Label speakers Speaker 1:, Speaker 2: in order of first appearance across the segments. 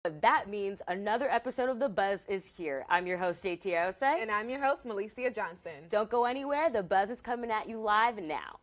Speaker 1: But that means another episode of The Buzz is here. I'm your host, JT Ose.
Speaker 2: And I'm your host, Malicia Johnson.
Speaker 1: Don't go anywhere. The Buzz is coming at you live now.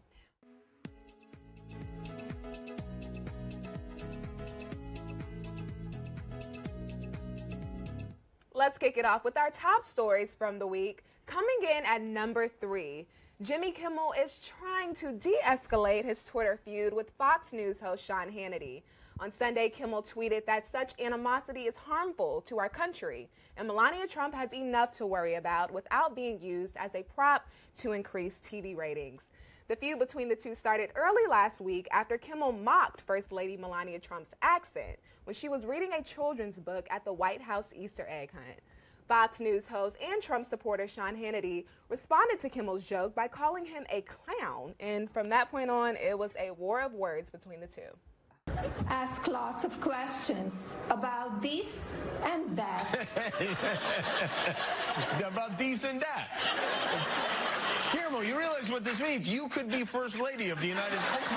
Speaker 2: Let's kick it off with our top stories from the week. Coming in at number 3, Jimmy Kimmel is trying to de-escalate his Twitter feud with Fox News host Sean Hannity. On Sunday, Kimmel tweeted that such animosity is harmful to our country, and Melania Trump has enough to worry about without being used as a prop to increase TV ratings. The feud between the two started early last week after Kimmel mocked First Lady Melania Trump's accent when she was reading a children's book at the White House Easter egg hunt. Fox News host and Trump supporter Sean Hannity responded to Kimmel's joke by calling him a clown, and from that point on, it was a war of words between the two.
Speaker 3: Ask lots of questions about this and that.
Speaker 4: About this and that. Kimmel, you realize what this means? You could be First Lady of the United States.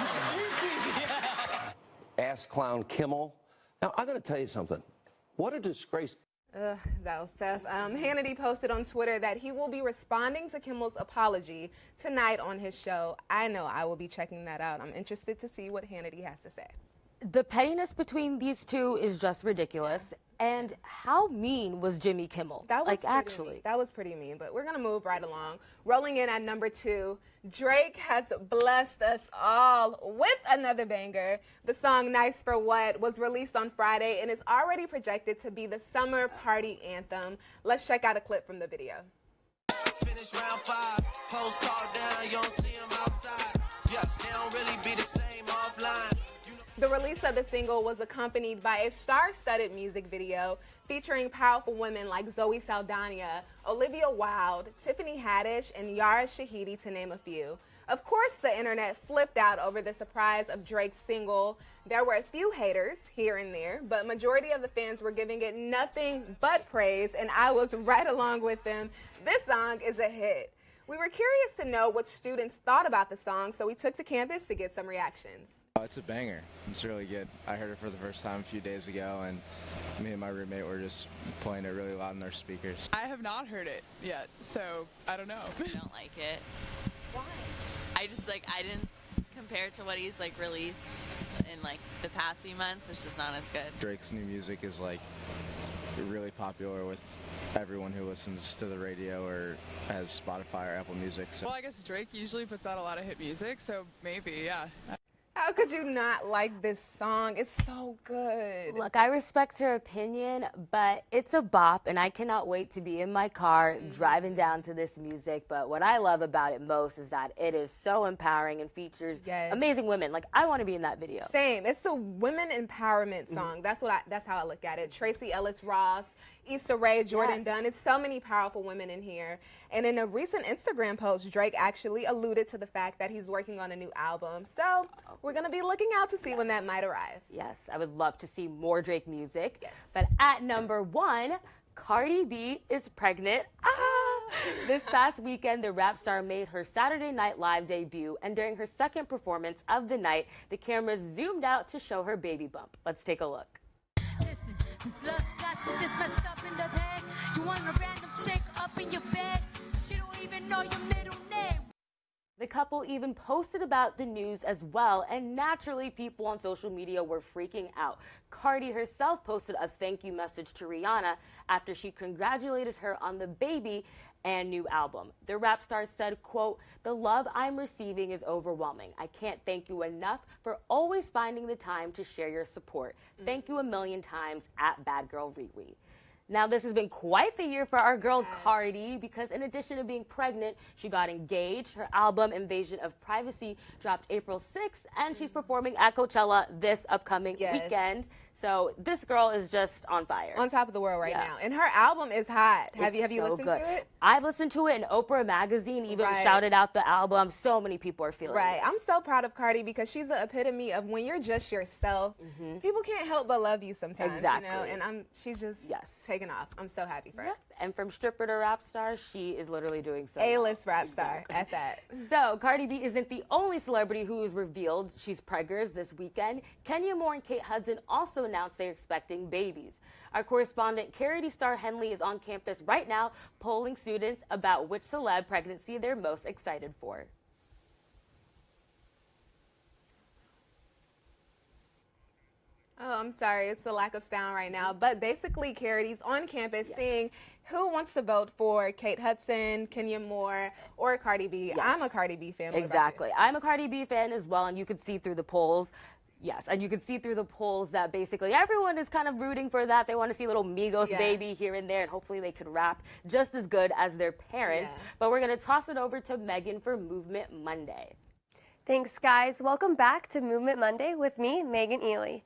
Speaker 5: Ask clown Kimmel. Now, I got to tell you something. What a disgrace.
Speaker 2: That was tough. Hannity posted on Twitter that he will be responding to Kimmel's apology tonight on his show. I know I will be checking that out. I'm interested to see what Hannity has to say.
Speaker 1: The pettiness between these two is just ridiculous. And how mean was Jimmy Kimmel?
Speaker 2: That was
Speaker 1: actually.
Speaker 2: mean. That was pretty mean, but we're going to move right along. Rolling in at number 2, Drake has blessed us all with another banger. The song Nice for What was released on Friday and is already projected to be the summer party anthem. Let's check out a clip from the video.
Speaker 6: Finish round 5, post talk down, you don't see them outside. Yeah, they don't really be the same offline.
Speaker 2: The release of the single was accompanied by a star-studded music video featuring powerful women like Zoe Saldana, Olivia Wilde, Tiffany Haddish, and Yara Shahidi, to name a few. Of course, the internet flipped out over the surprise of Drake's single. There were a few haters here and there, but majority of the fans were giving it nothing but praise, and I was right along with them. This song is a hit. We were curious to know what students thought about the song, so we took to campus to get some reactions.
Speaker 7: It's a banger. It's really good. I heard it for the first time a few days ago, and me and my roommate were just playing it really loud in our speakers.
Speaker 8: I have not heard it yet, so I don't know.
Speaker 9: I don't like it.
Speaker 2: Why?
Speaker 9: I didn't compare it to what he's released in the past few months. It's just not as good.
Speaker 7: Drake's new music is really popular with everyone who listens to the radio or has Spotify or Apple Music. So.
Speaker 8: Well, I guess Drake usually puts out a lot of hit music, so maybe, yeah.
Speaker 2: How could you not like this song? It's so good.
Speaker 1: Look, I respect her opinion, but it's a bop, and I cannot wait to be in my car driving down to this music. But what I love about it most is that it is so empowering and features amazing women. I want to be in that video.
Speaker 2: Same. It's a women empowerment song. That's how I look at it. Tracy Ellis Ross, Issa Rae, Jordan Dunn. It's so many powerful women in here. And in a recent Instagram post, Drake actually alluded to the fact that he's working on a new album. So we're going to be looking out to see when that might arrive.
Speaker 1: Yes, I would love to see more Drake music. Yes. But at number 1, Cardi B is pregnant. This past weekend, the rap star made her Saturday Night Live debut, and during her second performance of the night, the cameras zoomed out to show her baby bump. Let's take a look.
Speaker 10: Listen, this lust got you this messed up in the bed. You want a random chick up in your bed. She don't even know your middle name.
Speaker 1: The couple even posted about the news as well, and naturally people on social media were freaking out. Cardi herself posted a thank you message to Rihanna after she congratulated her on the baby and new album. The rap star said, quote, "The love I'm receiving is overwhelming. I can't thank you enough for always finding the time to share your support. Thank you a million times at Bad Girl Riri." Now, this has been quite the year for our girl Cardi, because in addition to being pregnant, she got engaged. Her album, Invasion of Privacy, dropped April 6th, and she's performing at Coachella this upcoming weekend. So this girl is just on fire.
Speaker 2: On top of the world right now. And her album is hot. Have you listened to it?
Speaker 1: I've listened to it, and Oprah Magazine even shouted out the album. So many people are feeling it.
Speaker 2: I'm so proud of Cardi because she's the epitome of when you're just yourself, people can't help but love you sometimes.
Speaker 1: Exactly.
Speaker 2: You know? And she's just taking off. I'm so happy for her.
Speaker 1: And from stripper to rap star, she is literally doing so
Speaker 2: A-list rap star at that.
Speaker 1: So Cardi B isn't the only celebrity who is revealed she's preggers this weekend. Kenya Moore and Kate Hudson also announced they're expecting babies. Our correspondent Charity Starr Henley is on campus right now polling students about which celeb pregnancy they're most excited for.
Speaker 2: Oh, I'm sorry. It's the lack of sound right now. But basically, Charity's on campus seeing who wants to vote for Kate Hudson, Kenya Moore, or Cardi B.
Speaker 1: Yes.
Speaker 2: I'm a Cardi B fan. What about
Speaker 1: Exactly. I'm a Cardi B fan as well, and you could see through the polls. Yes, and you can see through the polls that basically everyone is kind of rooting for that. They want to see a little Migos baby here and there, and hopefully they could rap just as good as their parents.
Speaker 2: Yeah.
Speaker 1: But we're going to toss it over to Megan for Movement Monday.
Speaker 11: Thanks, guys. Welcome back to Movement Monday with me, Megan Ely.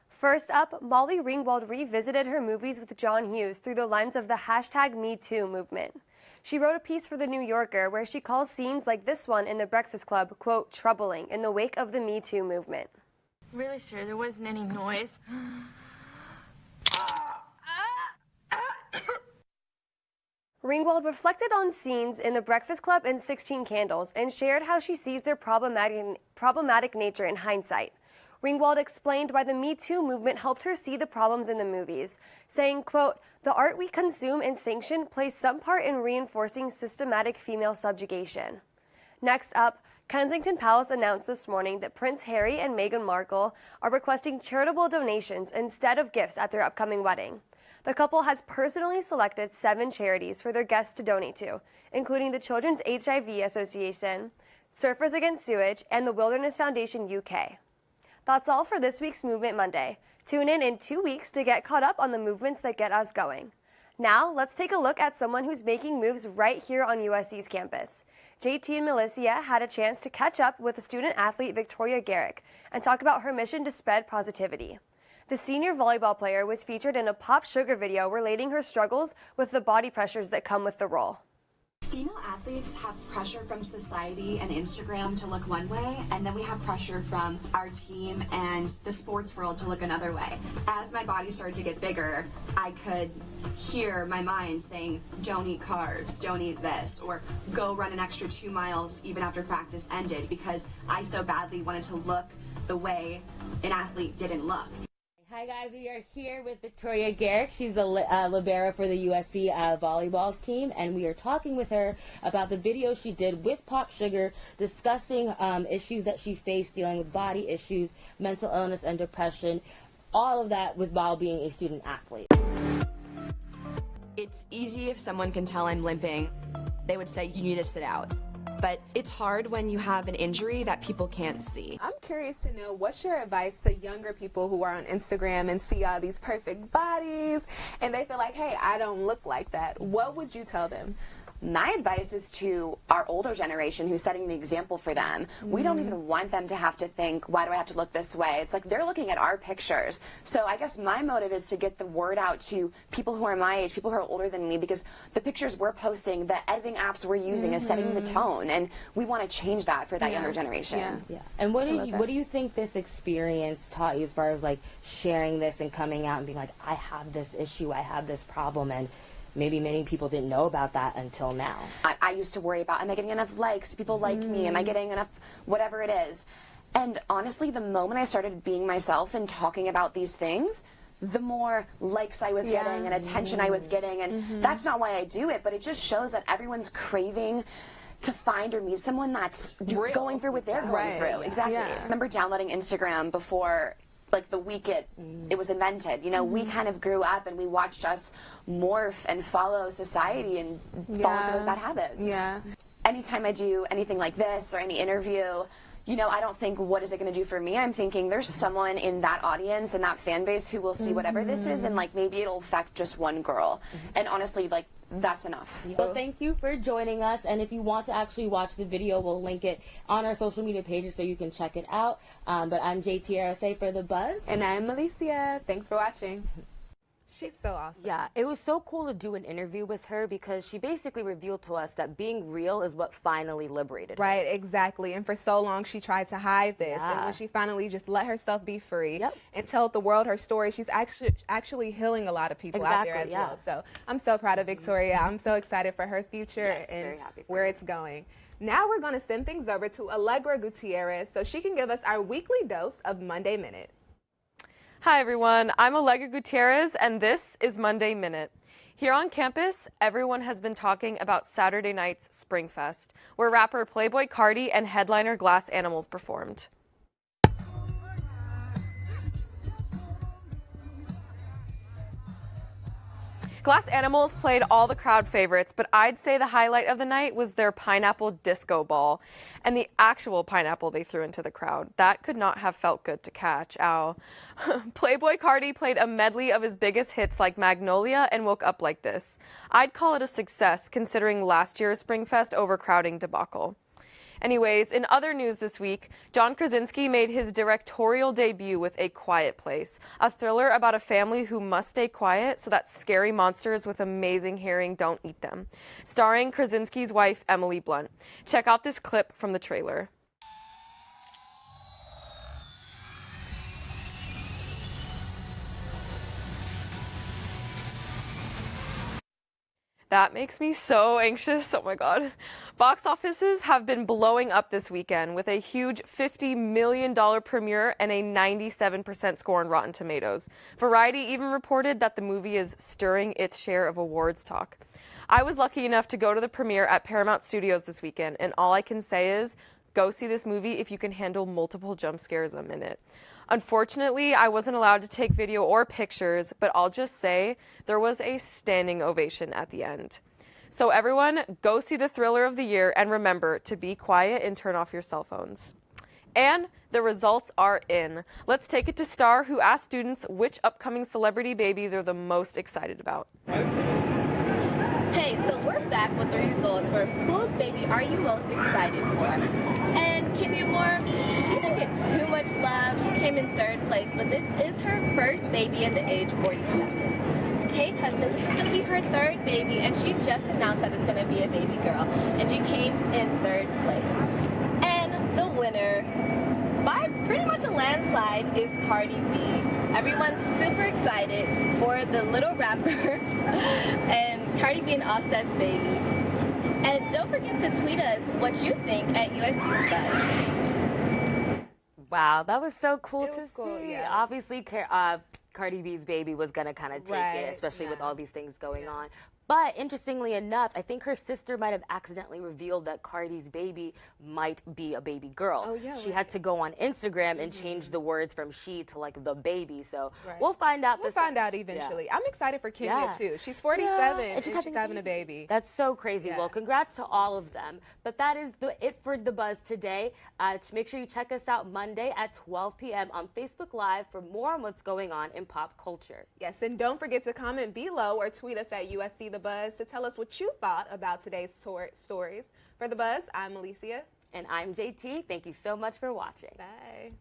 Speaker 11: First up, Molly Ringwald revisited her movies with John Hughes through the lens of the #MeToo movement. She wrote a piece for The New Yorker where she calls scenes like this one in The Breakfast Club, quote, troubling in the wake of the Me Too movement.
Speaker 10: Really, sir, there wasn't any noise.
Speaker 11: Ringwald reflected on scenes in The Breakfast Club and 16 Candles and shared how she sees their problematic nature in hindsight. Ringwald explained why the Me Too movement helped her see the problems in the movies, saying, quote, the art we consume and sanction plays some part in reinforcing systematic female subjugation. Next up, Kensington Palace announced this morning that Prince Harry and Meghan Markle are requesting charitable donations instead of gifts at their upcoming wedding. The couple has personally selected 7 charities for their guests to donate to, including the Children's HIV Association, Surfers Against Sewage, and the Wilderness Foundation UK. That's all for this week's Movement Monday. Tune in 2 weeks to get caught up on the movements that get us going. Now, let's take a look at someone who's making moves right here on USC's campus. JT and Melissa had a chance to catch up with the student athlete Victoria Garrick and talk about her mission to spread positivity. The senior volleyball player was featured in a Pop Sugar video relating her struggles with the body pressures that come with the role.
Speaker 12: Female athletes have pressure from society and Instagram to look one way, and then we have pressure from our team and the sports world to look another way. As my body started to get bigger, I could hear my mind saying, don't eat carbs, don't eat this, or go run an extra 2 miles even after practice ended, because I so badly wanted to look the way an athlete didn't look.
Speaker 1: Hi guys, we are here with Victoria Garrick. She's the libero for the USC volleyball team, and we are talking with her about the video she did with Pop Sugar discussing issues that she faced dealing with body issues, mental illness and depression, all of that while being a student athlete.
Speaker 12: It's easy if someone can tell I'm limping. They would say, you need to sit out. But it's hard when you have an injury that people can't see.
Speaker 2: I'm curious to know, what's your advice to younger people who are on Instagram and see all these perfect bodies and they feel like, hey, I don't look like that? What would you tell them?
Speaker 13: My advice is to our older generation who's setting the example for them. We don't even want them to have to think, why do I have to look this way? It's like they're looking at our pictures. So I guess my motive is to get the word out to people who are my age, people who are older than me, because the pictures we're posting, the editing apps we're using is setting the tone, and we want to change that for that younger generation.
Speaker 1: Yeah. And what do you think this experience taught you as far as like sharing this and coming out and being like, I have this issue, I have this problem, and maybe many people didn't know about that until now?
Speaker 13: I used to worry about, am I getting enough likes? Do people like me? Am I getting enough whatever it is? And honestly, the moment I started being myself and talking about these things, the more likes I was getting and attention I was getting. And that's not why I do it, but it just shows that everyone's craving to find or meet someone that's going through what they're going through. Exactly. I remember downloading Instagram before like the week it was invented. You know, we kind of grew up and we watched us morph and follow society and fall into those bad habits. Anytime I do anything like this or any interview, you know, I don't think, what is it going to do for me? I'm thinking there's someone in that audience and that fan base who will see whatever this is, and like maybe it'll affect just one girl. And honestly, like, that's enough.
Speaker 1: Well, thank you for joining us, and if you want to actually watch the video, we'll link it on our social media pages so you can check it out. But I'm JTRSA for The Buzz.
Speaker 2: And I'm Melissa. Thanks for watching. She's so awesome.
Speaker 1: Yeah, it was so cool to do an interview with her because she basically revealed to us that being real is what finally liberated her.
Speaker 2: Right, exactly. And for so long, she tried to hide this. And when she finally just let herself be free and tell the world her story, she's actually healing a lot of people out there as well. So I'm so proud of Victoria. I'm so excited for her future and where it's going. Now we're going to send things over to Allegra Gutierrez so she can give us our weekly dose of Monday Minute.
Speaker 14: Hi everyone, I'm Allegra Gutierrez and this is Monday Minute. Here on campus, everyone has been talking about Saturday night's Springfest, where rapper Playboi Carti and headliner Glass Animals performed. Glass Animals played all the crowd favorites, but I'd say the highlight of the night was their pineapple disco ball and the actual pineapple they threw into the crowd. That could not have felt good to catch. Ow. Playboi Carti played a medley of his biggest hits like Magnolia and Woke Up Like This. I'd call it a success considering last year's Springfest overcrowding debacle. Anyways, in other news this week, John Krasinski made his directorial debut with A Quiet Place, a thriller about a family who must stay quiet so that scary monsters with amazing hearing don't eat them. Starring Krasinski's wife, Emily Blunt. Check out this clip from the trailer. That makes me so anxious. Oh my God. Box offices have been blowing up this weekend with a huge $50 million premiere and a 97% score on Rotten Tomatoes. Variety even reported that the movie is stirring its share of awards talk. I was lucky enough to go to the premiere at Paramount Studios this weekend, and all I can say is go see this movie if you can handle multiple jump scares a minute. Unfortunately, I wasn't allowed to take video or pictures, but I'll just say there was a standing ovation at the end. So everyone, go see the thriller of the year and remember to be quiet and turn off your cell phones. And the results are in. Let's take it to Star, who asked students which upcoming celebrity baby they're the most excited about.
Speaker 15: Hey, so we're back with the results for whose baby are you most excited for? And Kenya Moore, she didn't get too much love. She came in 3rd place, but this is her first baby at the age 47. Kate Hudson, this is going to be her 3rd baby, and she just announced that it's going to be a baby girl, and she came in 3rd place. And the winner, by pretty much a landslide, is Cardi B. Everyone's super excited for the little rapper and Cardi B and Offset's baby. And don't forget to tweet us what you think at USC Buzz.
Speaker 1: Wow, that was so cool to
Speaker 2: cool,
Speaker 1: see.
Speaker 2: yeah.
Speaker 1: Obviously, Cardi B's baby was going to kind of take it, especially with all these things going on. But interestingly enough, I think her sister might have accidentally revealed that Cardi's baby might be a baby girl.
Speaker 2: Oh, yeah,
Speaker 1: she had to go on Instagram and change the words from she to like the baby. So
Speaker 2: Right.
Speaker 1: we'll find out.
Speaker 2: We'll find out eventually. I'm excited for Kenya
Speaker 1: Yeah.
Speaker 2: too. She's 47
Speaker 1: Yeah,
Speaker 2: and she's having a baby.
Speaker 1: That's so crazy.
Speaker 2: Yeah.
Speaker 1: Well, congrats to all of them. But that is it for The Buzz today. Make sure you check us out Monday at 12 p.m. on Facebook Live for more on what's going on in pop culture.
Speaker 2: Yes, and don't forget to comment below or tweet us at USC The Buzz to tell us what you thought about today's stories. For The Buzz, I'm Alicia.
Speaker 1: And I'm JT. Thank you so much for watching.
Speaker 2: Bye.